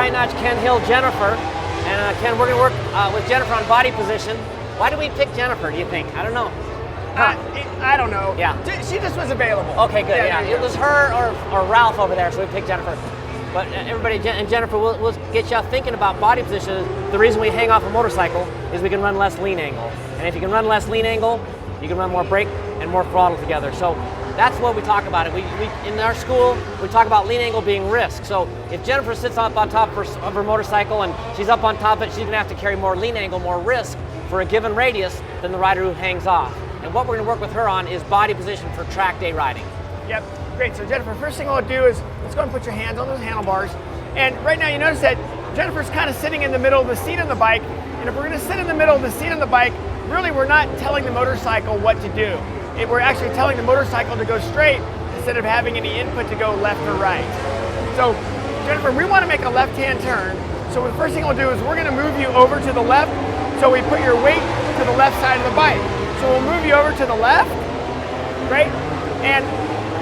Ienatsch, Ken Hill, Jennifer. And Ken, we're going to work with Jennifer on body position. Why did we pick Jennifer, do you think? I don't know. Huh. I don't know. Yeah. She just was available. Okay, good. Yeah. It was her or Ralph over there, so we picked Jennifer. But everybody, and Jennifer, we'll get you thinking about body position. The reason we hang off a motorcycle is we can run less lean angle. And if you can run less lean angle, you can run more brake and more throttle together. So that's what we talk about it. We in our school, we talk about lean angle being risk. So if Jennifer sits up on top of her motorcycle and she's up on top of it, she's gonna have to carry more lean angle, more risk for a given radius than the rider who hangs off. And what we're gonna work with her on is body position for track day riding. Yep, great. So Jennifer, first thing I'll do is, let's go and put your hands on those handlebars. And right now you notice that Jennifer's kind of sitting in the middle of the seat on the bike. And if we're gonna sit in the middle of the seat on the bike, really we're not telling the motorcycle what to do. We're actually telling the motorcycle to go straight instead of having any input to go left or right. So Jennifer, we wanna make a left-hand turn. So the first thing we'll do is we're gonna move you over to the left. So we put your weight to the left side of the bike. So we'll move you over to the left, right? And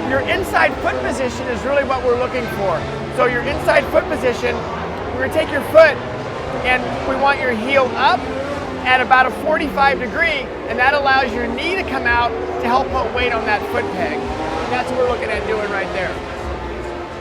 your inside foot position is really what we're looking for. So your inside foot position, we're gonna take your foot and we want your heel up at about a 45 degree, and that allows your knee to come out to help put weight on that foot peg. And that's what we're looking at doing right there.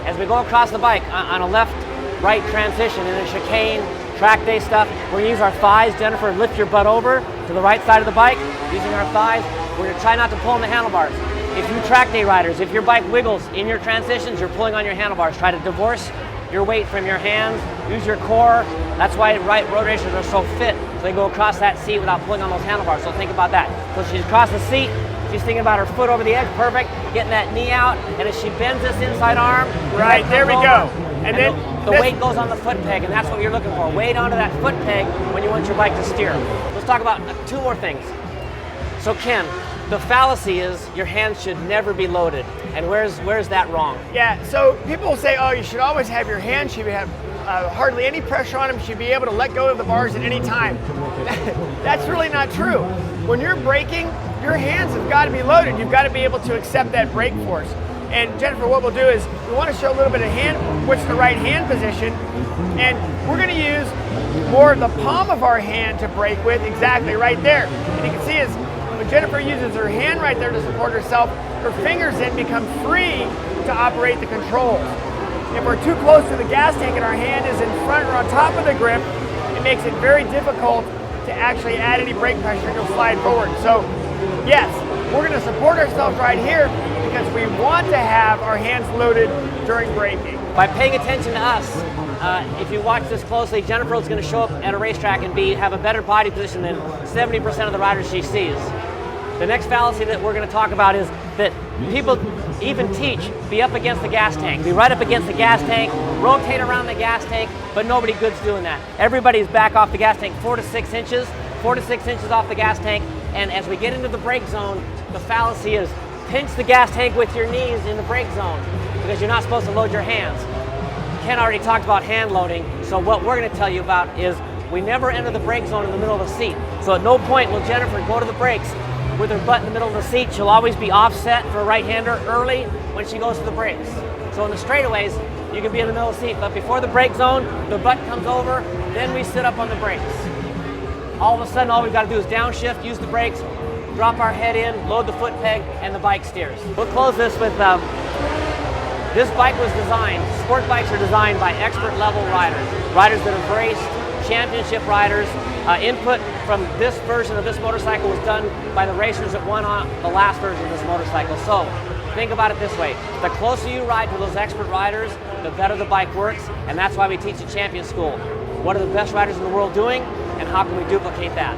As we go across the bike on a left-right transition in a chicane, track day stuff, we're gonna use our thighs. Jennifer, lift your butt over to the right side of the bike. Using our thighs, we're gonna try not to pull on the handlebars. If you track day riders, if your bike wiggles in your transitions, you're pulling on your handlebars. Try to divorce your weight from your hands, use your core. That's why road racers are so fit. So they go across that seat without pulling on those handlebars. So think about that. So she's across the seat, she's thinking about her foot over the edge, perfect, getting that knee out, and as she bends this inside arm, right, there we go. And then the weight goes on the foot peg, and that's what you're looking for. Weight onto that foot peg when you want your bike to steer. Let's talk about two more things. So Ken, the fallacy is your hands should never be loaded. And where's that wrong? Yeah, so people say, oh, you should always have your hands, you should have hardly any pressure on them, you should be able to let go of the bars at any time. That's really not true. When you're braking, your hands have got to be loaded. You've got to be able to accept that brake force. And Jennifer, what we'll do is we want to show a little bit of what's the right hand position, and we're going to use more of the palm of our hand to brake with, exactly right there. And you can see as when Jennifer uses her hand right there to support herself, her fingers then become free to operate the controls. If we're too close to the gas tank and our hand is in front or on top of the grip, it makes it very difficult to actually add any brake pressure and you'll slide forward. So yes, we're going to support ourselves right here because we want to have our hands loaded during braking. By paying attention to us, if you watch this closely, Jennifer is going to show up at a racetrack and have a better body position than 70% of the riders she sees. The next fallacy that we're going to talk about is that people even teach, be up against the gas tank, be right up against the gas tank, rotate around the gas tank, but nobody good's doing that. Everybody's back off the gas tank 4 to 6 inches off the gas tank, and as we get into the brake zone, the fallacy is pinch the gas tank with your knees in the brake zone because you're not supposed to load your hands. Ken already talked about hand loading, so what we're going to tell you about is we never enter the brake zone in the middle of the seat. So at no point will Jennifer go to the brakes with her butt in the middle of the seat. She'll always be offset for a right-hander early when she goes to the brakes. So in the straightaways, you can be in the middle of the seat, but before the brake zone, the butt comes over, then we sit up on the brakes. All of a sudden, all we've got to do is downshift, use the brakes, drop our head in, load the foot peg, and the bike steers. We'll close this with, this bike was designed, sport bikes are designed by expert level riders that have raced, championship riders. Input from this version of this motorcycle was done by the racers that won on the last version of this motorcycle. So think about it this way, the closer you ride to those expert riders, the better the bike works, and that's why we teach at Champions School. What are the best riders in the world doing, and how can we duplicate that?